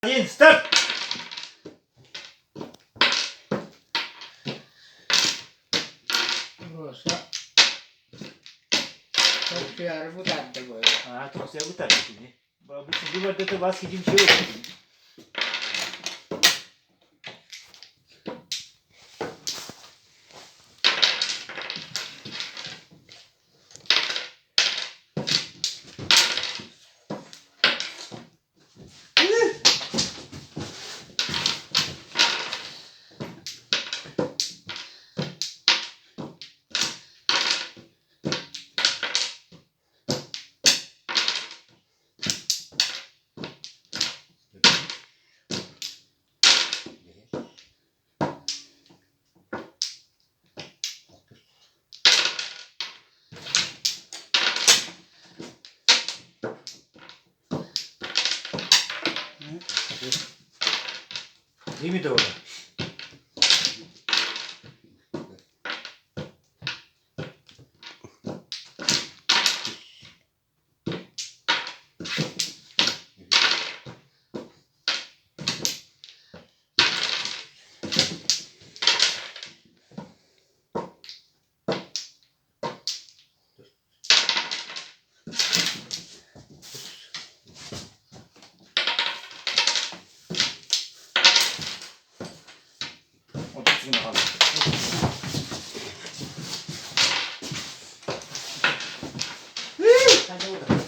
Start. Çok kuyarı bu tadı böyle. Ha, çok sevgi tabii şimdi. Bu şimdi burada da vazgeçim şey yok. Değil mi doğru? Otursun bakalım. Hadi orada.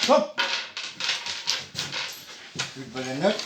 Hop. Good balance.